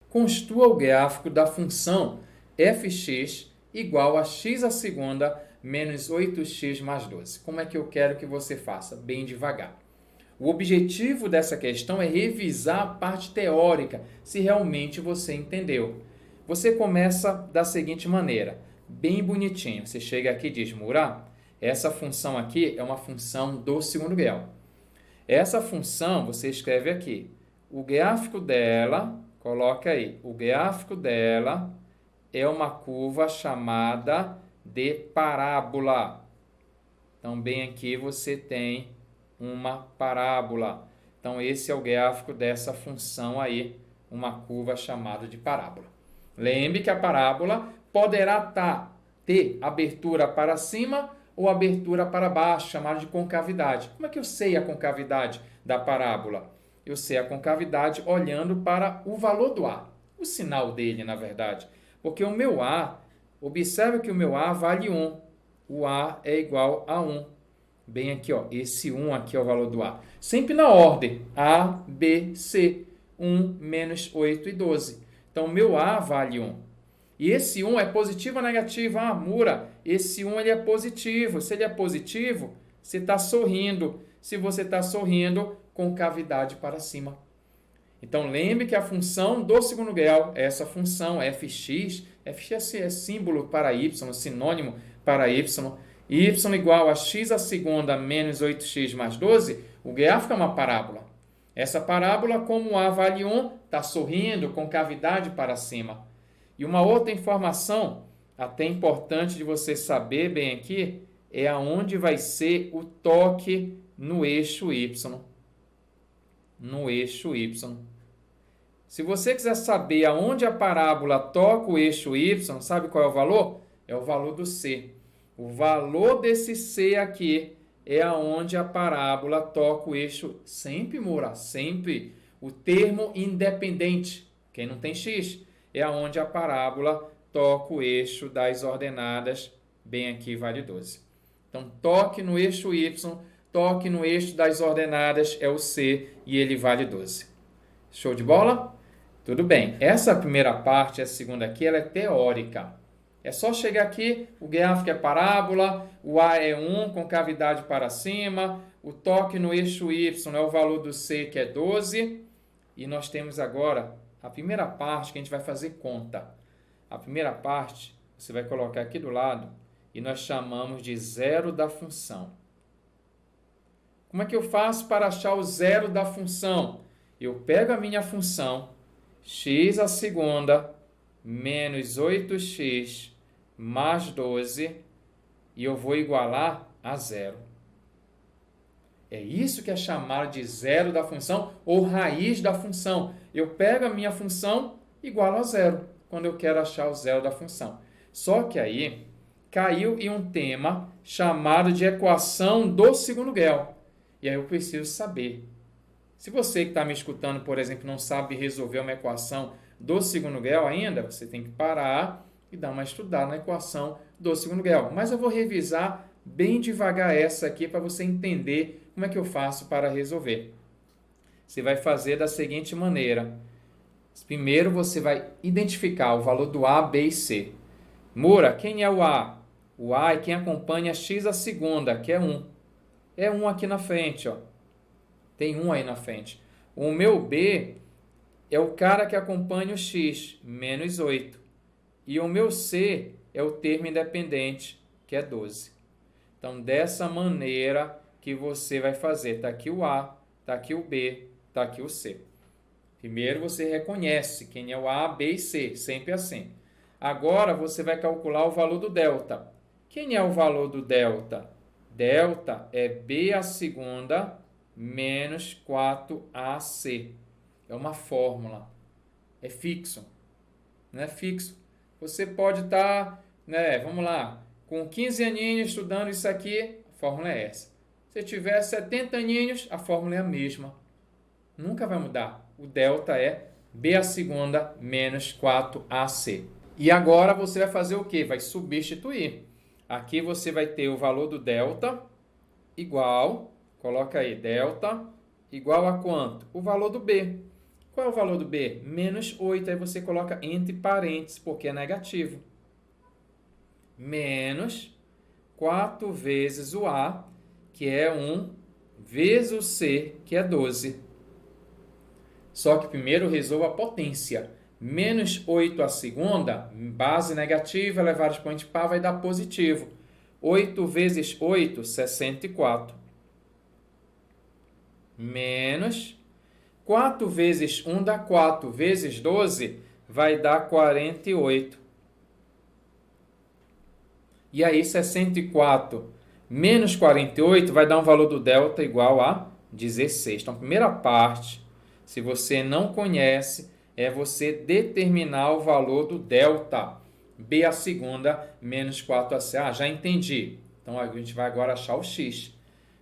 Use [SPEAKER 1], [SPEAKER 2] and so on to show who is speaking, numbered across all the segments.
[SPEAKER 1] Construa o gráfico da função fx igual a x à segunda menos 8x mais 12. Como é que eu quero que você faça? Bem devagar. O objetivo dessa questão é revisar a parte teórica, se realmente você entendeu. Você começa da seguinte maneira, bem bonitinho. Você chega aqui e diz, Murá, essa função aqui é uma função do segundo grau. Essa função, você escreve aqui, o gráfico dela, coloca aí, o gráfico dela é uma curva chamada de parábola. Então, bem aqui você tem uma parábola. Então, esse é o gráfico dessa função aí, uma curva chamada de parábola. Lembre que a parábola poderá ter abertura para cima ou abertura para baixo, chamada de concavidade. Como é que eu sei a concavidade da parábola? Eu sei a concavidade olhando para o valor do A, o sinal dele, na verdade. Porque o meu A, observe que o meu A vale 1. O A é igual a 1. Bem aqui, ó, esse 1 aqui é o valor do A. Sempre na ordem, A, B, C. 1, menos 8 e 12. Então, o meu A vale 1. E esse 1 é positivo ou negativo? Ah, Mura, esse 1 ele é positivo. Se ele é positivo, você está sorrindo. Se você está sorrindo, concavidade para cima. Então, lembre que a função do segundo grau é essa função fx. Fx é símbolo para y, sinônimo para y. Y igual a x à segunda menos 8x mais 12, o gráfico é uma parábola. Essa parábola, como A vale 1, está sorrindo, concavidade para cima. E uma outra informação, até importante de você saber bem aqui, é aonde vai ser o toque no eixo y. No eixo y. Se você quiser saber aonde a parábola toca o eixo y, sabe qual é o valor? É o valor do C. O valor desse C aqui é aonde a parábola toca o eixo, sempre, Moura, sempre. O termo independente, quem não tem x, é aonde a parábola toca o eixo das ordenadas, bem aqui vale 12. Então, toque no eixo y, toque no eixo das ordenadas é o C e ele vale 12. Show de bola? Tudo bem. Essa primeira parte, essa segunda aqui, ela é teórica. É só chegar aqui, o gráfico é parábola, o A é 1, concavidade para cima, o toque no eixo Y é o valor do C, que é 12. E nós temos agora a primeira parte que a gente vai fazer conta. A primeira parte, você vai colocar aqui do lado e nós chamamos de zero da função. Como é que eu faço para achar o zero da função? Eu pego a minha função, x à segunda menos 8x mais 12 e eu vou igualar a zero. É isso que é chamado de zero da função ou raiz da função. Eu pego a minha função igual a zero, quando eu quero achar o zero da função. Só que aí caiu em um tema chamado de equação do segundo grau. E aí eu preciso saber. Se você que está me escutando, por exemplo, não sabe resolver uma equação do segundo grau ainda, você tem que parar e dar uma estudada na equação do segundo grau. Mas eu vou revisar bem devagar essa aqui para você entender como é que eu faço para resolver. Você vai fazer da seguinte maneira. Primeiro você vai identificar o valor do A, B e C. Mura, quem é o A? O A é quem acompanha x à segunda, que é 1. É 1 aqui na frente, ó. Tem 1 aí na frente. O meu B é o cara que acompanha o x, menos 8. E o meu C é o termo independente, que é 12. Então, dessa maneira que você vai fazer. Está aqui o A, está aqui o B, está aqui o C. Primeiro você reconhece quem é o A, B e C, sempre assim. Agora você vai calcular o valor do delta. Quem é o valor do delta? Delta é B à segunda menos 4AC. É uma fórmula. É fixo. Não é fixo. Você pode estar, vamos lá, com 15 aninhos estudando isso aqui, a fórmula é essa. Se tiver 70 aninhos, a fórmula é a mesma. Nunca vai mudar. O delta é B à segunda menos 4AC. E agora você vai fazer o quê? Vai substituir. Aqui você vai ter o valor do delta igual, coloca aí, delta igual a quanto? O valor do B. Qual é o valor do B? Menos 8. Aí você coloca entre parênteses, porque é negativo. Menos 4 vezes o A, que é 1, vezes o C, que é 12. Só que primeiro resolva a potência. Menos 8 a segunda, base negativa, elevado ao expoente par, vai dar positivo. 8 vezes 8, 64. Menos 4 vezes 1 dá 4, vezes 12 vai dar 48. E aí 64 menos 48 vai dar um valor do delta igual a 16. Então, a primeira parte, se você não conhece, é você determinar o valor do delta. B a segunda menos 4ac. Ah, já entendi. Então, a gente vai agora achar o x.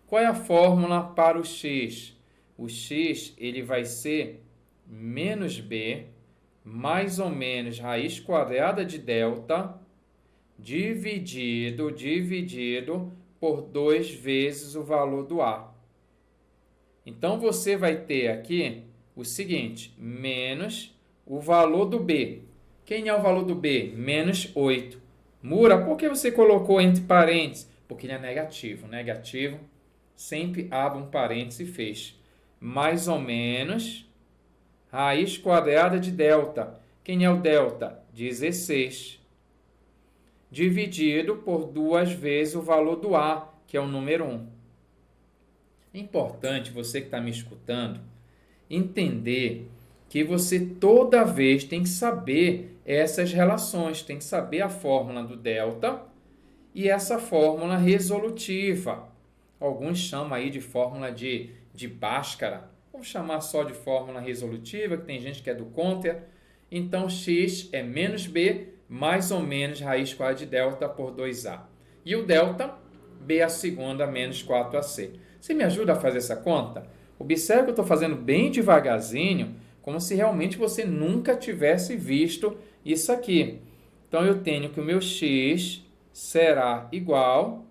[SPEAKER 1] Qual é a fórmula para o x? O x ele vai ser menos b mais ou menos raiz quadrada de delta dividido por 2 vezes o valor do A. Então, você vai ter aqui o seguinte, menos o valor do B. Quem é o valor do B? Menos 8. Mura, por que você colocou entre parênteses? Porque ele é negativo. Negativo, sempre abre um parênteses e fecha. Mais ou menos raiz quadrada de delta. Quem é o delta? 16. Dividido por 2 vezes o valor do A, que é o número 1. É importante você que está me escutando entender que você toda vez tem que saber essas relações, tem que saber a fórmula do delta e essa fórmula resolutiva. Alguns chamam aí de fórmula de Bhaskara. Vamos chamar só de fórmula resolutiva, que tem gente que é do contra. Então, x é menos b mais ou menos raiz quadrada de delta por 2a. E o delta, b a segunda menos 4ac. Você me ajuda a fazer essa conta? Observe que eu estou fazendo bem devagarzinho, como se realmente você nunca tivesse visto isso aqui. Então, eu tenho que o meu x será igual,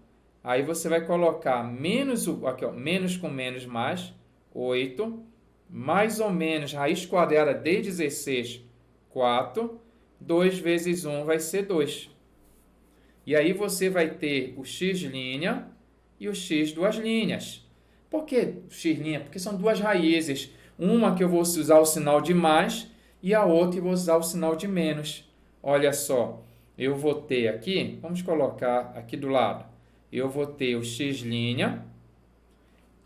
[SPEAKER 1] aí você vai colocar menos, aqui, ó, menos com menos mais, 8, mais ou menos raiz quadrada de 16, 4, 2 vezes 1 vai ser 2. E aí você vai ter o x' e o x duas linhas. Por que x'? Porque são duas raízes. Uma que eu vou usar o sinal de mais e a outra que eu vou usar o sinal de menos. Olha só, eu vou ter aqui, vamos colocar aqui do lado, eu vou ter o x',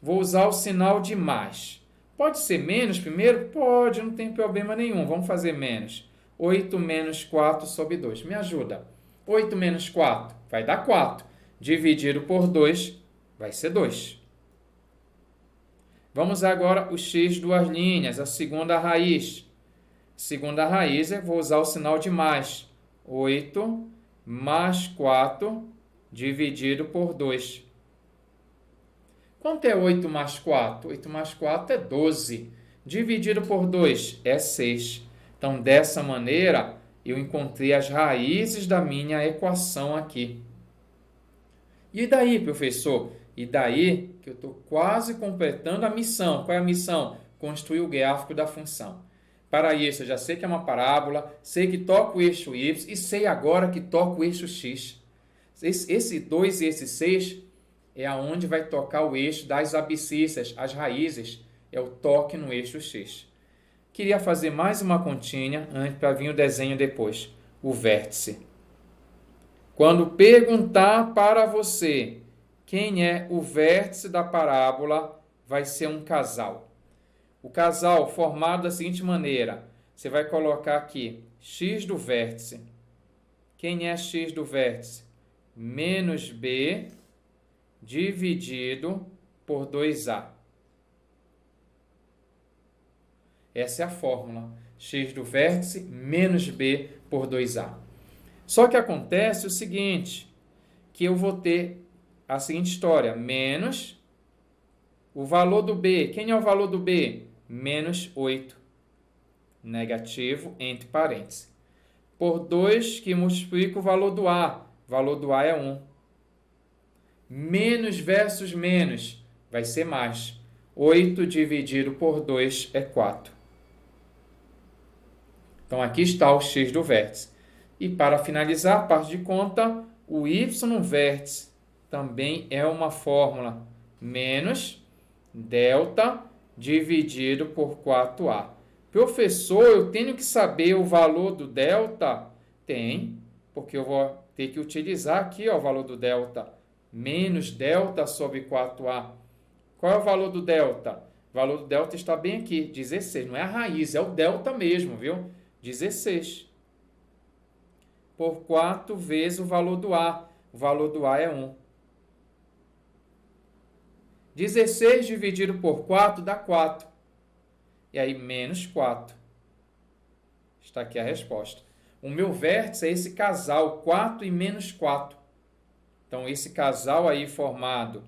[SPEAKER 1] vou usar o sinal de mais. Pode ser menos primeiro? Pode, não tem problema nenhum. Vamos fazer menos. 8 menos 4 sobre 2. Me ajuda. 8 menos 4 vai dar 4. Dividido por 2 vai ser 2. Vamos agora o x duas linhas, a segunda raiz. Segunda raiz, eu vou usar o sinal de mais. 8 mais 4 dividido por 2. Quanto é 8 mais 4? 8 mais 4 é 12. Dividido por 2 é 6. Então, dessa maneira, eu encontrei as raízes da minha equação aqui. E daí, professor? E daí que eu estou quase completando a missão. Qual é a missão? Construir o gráfico da função. Para isso, eu já sei que é uma parábola, sei que toca o eixo y e sei agora que toca o eixo x. Esse 2 e esse 6 é aonde vai tocar o eixo das abscissas, as raízes, é o toque no eixo x. Queria fazer mais uma continha antes para vir o desenho depois. O vértice. Quando perguntar para você quem é o vértice da parábola, vai ser um casal. O casal formado da seguinte maneira. Você vai colocar aqui x do vértice. Quem é x do vértice? Menos b dividido por 2a. Essa é a fórmula. X do vértice menos b por 2a. Só que acontece o seguinte, que eu vou ter a seguinte história, menos o valor do b. Quem é o valor do b? Menos 8. Negativo entre parênteses. Por 2 que multiplica o valor do a. O valor do a é 1. Menos versus menos vai ser mais. 8 dividido por 2 é 4. Então, aqui está o x do vértice. E para finalizar a parte de conta, o y vértice também é uma fórmula menos delta dividido por 4a. Professor, eu tenho que saber o valor do delta? Tem, porque eu vou ter que utilizar aqui ó, o valor do delta. Menos delta sobre 4a. Qual é o valor do delta? O valor do delta está bem aqui, 16. Não é a raiz, é o delta mesmo, viu? 16. Por 4 vezes o valor do a. O valor do a é 1. 16 dividido por 4 dá 4. E aí, menos 4. Está aqui a resposta. O meu vértice é esse casal, 4 e menos 4. Então, esse casal aí formado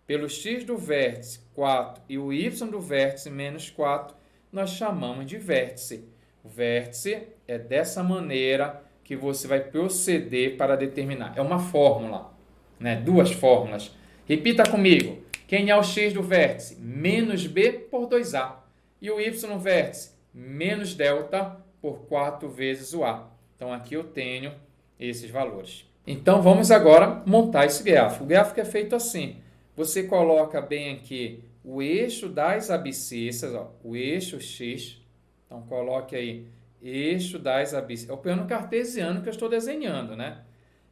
[SPEAKER 1] pelo x do vértice, 4, e o y do vértice, menos 4, nós chamamos de vértice. O vértice é dessa maneira que você vai proceder para determinar. É uma fórmula, né? Duas fórmulas. Repita comigo. Quem é o x do vértice? Menos b por 2a. E o y vértice? Menos delta por 4 vezes o a. Então, aqui eu tenho esses valores. Então, vamos agora montar esse gráfico. O gráfico é feito assim. Você coloca bem aqui o eixo das abscissas, ó, o eixo x. Então, coloque aí eixo das abscissas. É o plano cartesiano que eu estou desenhando, né?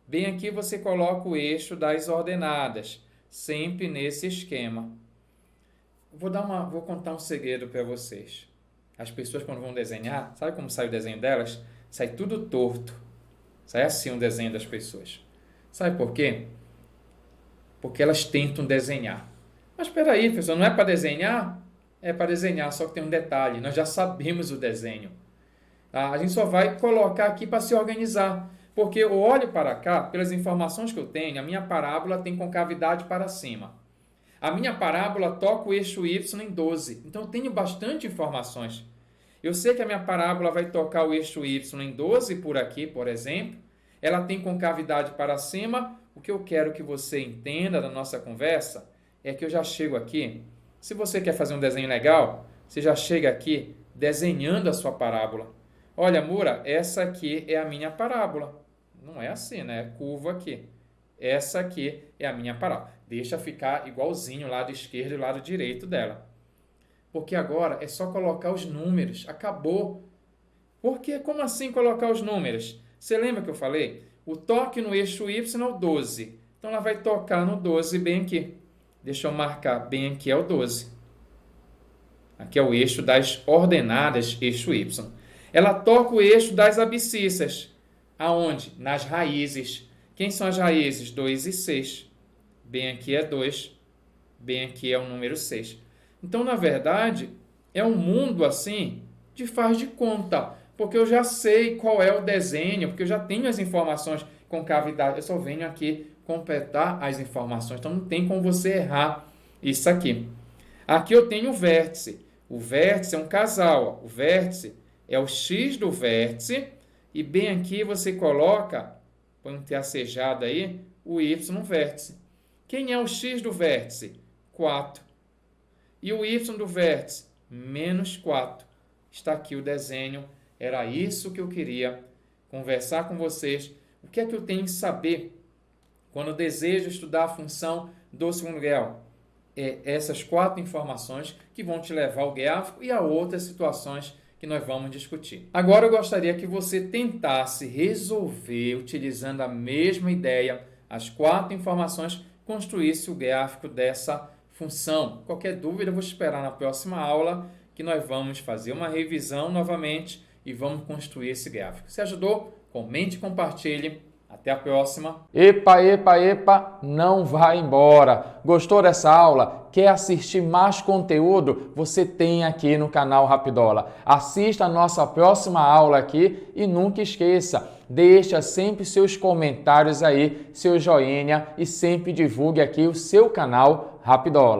[SPEAKER 1] Bem aqui você coloca o eixo das ordenadas, sempre nesse esquema. Vou contar um segredo para vocês. As pessoas, quando vão desenhar, sabe como sai o desenho delas? Sai tudo torto. Sai assim o desenho das pessoas. Sabe por quê? Porque elas tentam desenhar. Mas espera aí, professor, não é para desenhar? É para desenhar, só que tem um detalhe. Nós já sabemos o desenho. Tá? A gente só vai colocar aqui para se organizar. Porque eu olho para cá, pelas informações que eu tenho, a minha parábola tem concavidade para cima. A minha parábola toca o eixo y em 12. Então, eu tenho bastante informações. Eu sei que a minha parábola vai tocar o eixo y em 12 por aqui, por exemplo. Ela tem concavidade para cima. O que eu quero que você entenda da nossa conversa é que eu já chego aqui. Se você quer fazer um desenho legal, você já chega aqui desenhando a sua parábola. Olha, Mura, essa aqui é a minha parábola. Não é assim, né? É curva aqui. Essa aqui é a minha parábola. Deixa ficar igualzinho o lado esquerdo e o lado direito dela. Porque agora é só colocar os números. Acabou. Porque como assim colocar os números? Você lembra que eu falei? O toque no eixo y é o 12. Então, ela vai tocar no 12 bem aqui. Deixa eu marcar bem aqui, é o 12. Aqui é o eixo das ordenadas, eixo y. Ela toca o eixo das abscissas. Aonde? Nas raízes. Quem são as raízes? 2 e 6. Bem aqui é 2. Bem aqui é o número 6. Então, na verdade, é um mundo assim de faz de conta. Porque eu já sei qual é o desenho, porque eu já tenho as informações com cavidade. Eu só venho aqui completar as informações. Então, não tem como você errar isso aqui. Aqui eu tenho o vértice. O vértice é um casal. Ó. O vértice é o x do vértice. E bem aqui você coloca, põe um tracejado aí, o y vértice. Quem é o x do vértice? 4. E o y do vértice? Menos 4. Está aqui o desenho. Era isso que eu queria conversar com vocês. O que é que eu tenho que saber quando eu desejo estudar a função do segundo grau? É essas 4 informações que vão te levar ao gráfico e a outras situações que nós vamos discutir. Agora eu gostaria que você tentasse resolver, utilizando a mesma ideia, as 4 informações, construísse o gráfico dessa função. Qualquer dúvida, eu vou esperar na próxima aula, que nós vamos fazer uma revisão novamente e vamos construir esse gráfico. Se ajudou? Comente e compartilhe. Até a próxima.
[SPEAKER 2] Epa, epa, epa, não vai embora. Gostou dessa aula? Quer assistir mais conteúdo? Você tem aqui no canal Rapidola. Assista a nossa próxima aula aqui e nunca esqueça, deixa sempre seus comentários aí, seu joinha e sempre divulgue aqui o seu canal Rapidola.